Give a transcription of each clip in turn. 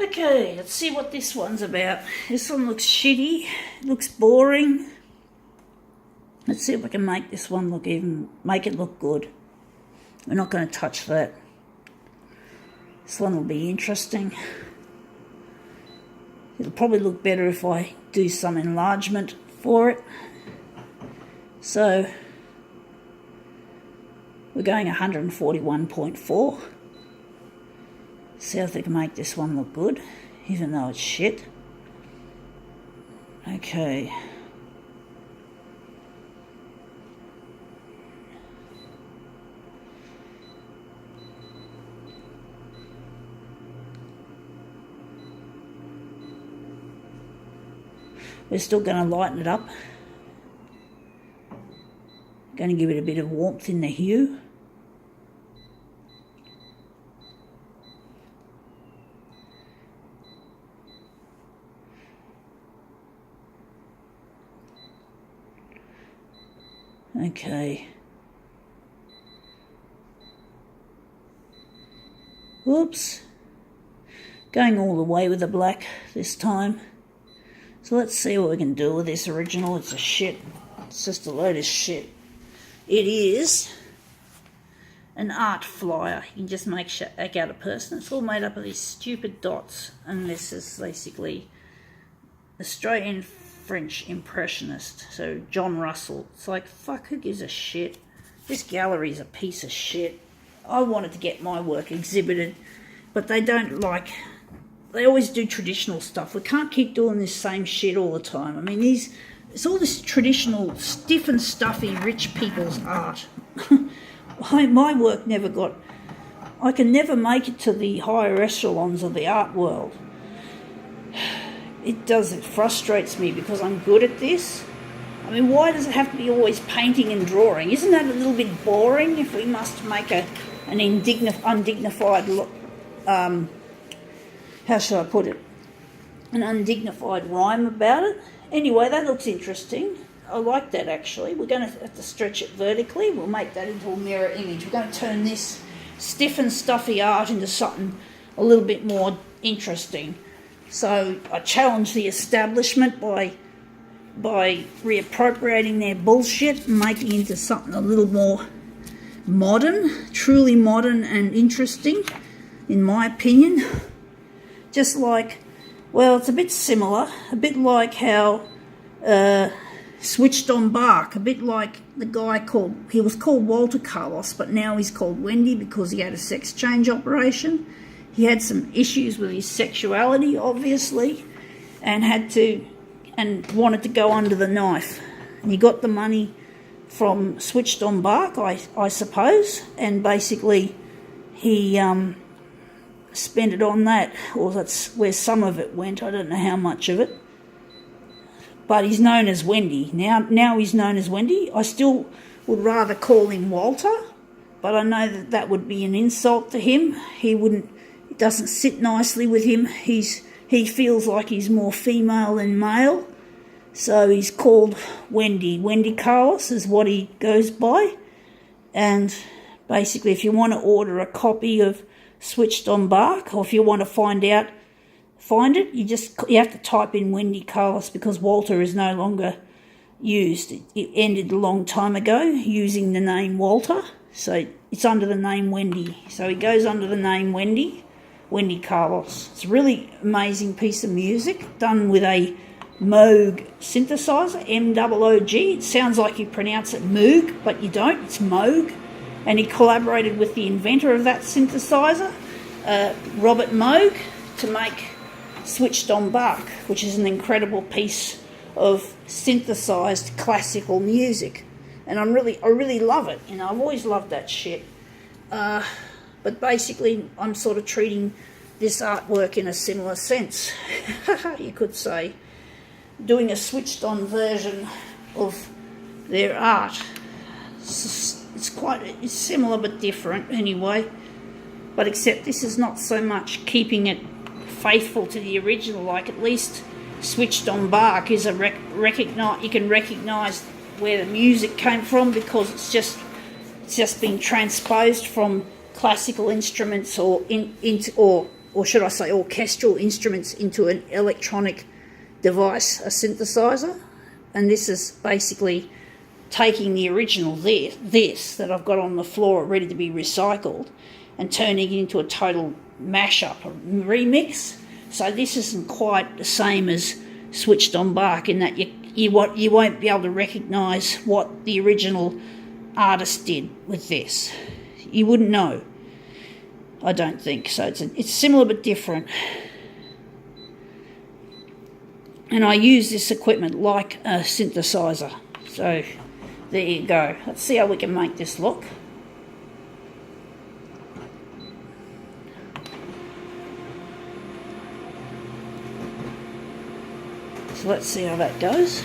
Okay, let's see what this one's about. This one looks shitty, looks boring. Let's see if we can make this one make it look good. We're not going to touch that. This one will be interesting. It'll probably look better if I do some enlargement for it. So, we're going 141.4. See if we can make this one look good, even though it's shit. Okay. We're still going to lighten it up. Going to give it a bit of warmth in the hue. Okay. Oops. Going all the way with the black this time. So let's see what we can do with this original. It's a shit. It's just a load of shit. It is an art flyer. You can just make out a person. It's all made up of these stupid dots. And this is basically Australian French impressionist. So John Russell. It's like, fuck, who gives a shit? This gallery's a piece of shit. I wanted to get my work exhibited, but they don't like... They always do traditional stuff. We can't keep doing this same shit all the time. I mean, it's all this traditional, stiff and stuffy, rich people's art. My work never got... I can never make it to the higher echelons of the art world. It frustrates me because I'm good at this. I mean, why does it have to be always painting and drawing? Isn't that a little bit boring if we must make an undignified... how shall I put it? An undignified rhyme about it. Anyway, that looks interesting. I like that, actually. We're going to have to stretch it vertically. We'll make that into a mirror image. We're going to turn this stiff and stuffy art into something a little bit more interesting. So I challenge the establishment by reappropriating their bullshit and making it into something a little more modern, truly modern and interesting, in my opinion. Just like, well, it's a bit similar, a bit like how Switched on Bach, a bit like the guy he was called Walter Carlos, but now he's called Wendy because he had a sex change operation. He had some issues with his sexuality, obviously, and wanted to go under the knife. And he got the money from Switched on Bach, I suppose, and basically he spent it on that, or that's where some of it went. I don't know how much of it. But he's known as Wendy. Now he's known as Wendy. I still would rather call him Walter, but I know that would be an insult to him. It doesn't sit nicely with him. He feels like he's more female than male, so he's called Wendy. Wendy Carlos is what he goes by. And basically, if you want to order a copy of Switched on Bach, or if you want to find it, you have to type in Wendy Carlos, because Walter is no longer used. It ended a long time ago using the name Walter, so it's under the name Wendy. So he goes under the name Wendy Carlos. It's a really amazing piece of music done with a Moog synthesizer, M-O-O-G. It sounds like you pronounce it Moog, but you don't. It's Moog. And he collaborated with the inventor of that synthesizer, Robert Moog, to make Switched on Bach, which is an incredible piece of synthesized classical music. And I really love it. You know, I've always loved that shit. But basically, I'm sort of treating this artwork in a similar sense, you could say. Doing a switched on version of their art. It's similar but different anyway, but except this is not so much keeping it faithful to the original. Like, at least Switched on Bach is you can recognise where the music came from, because it's just been transposed from classical instruments or or should I say orchestral instruments, into an electronic device, a synthesizer. And this is basically taking the original this that I've got on the floor ready to be recycled and turning it into a total mashup, a remix. So this isn't quite the same as Switched on Bach in that you won't be able to recognise what the original artist did with this. You wouldn't know, I don't think. So it's similar but different. And I use this equipment like a synthesizer. So there you go. Let's see how we can make this look. So let's see how that goes.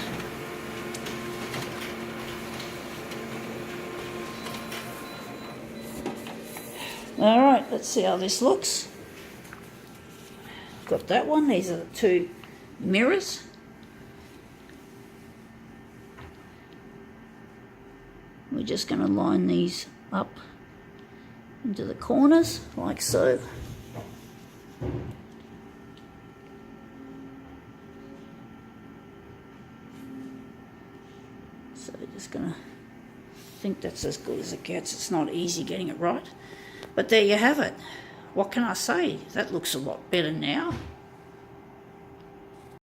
Alright, let's see how this looks. Got that one. These are the two mirrors. We're just going to line these up into the corners like so. So just going to think that's as good as it gets. It's not easy getting it right. But there you have it. What can I say? That looks a lot better now.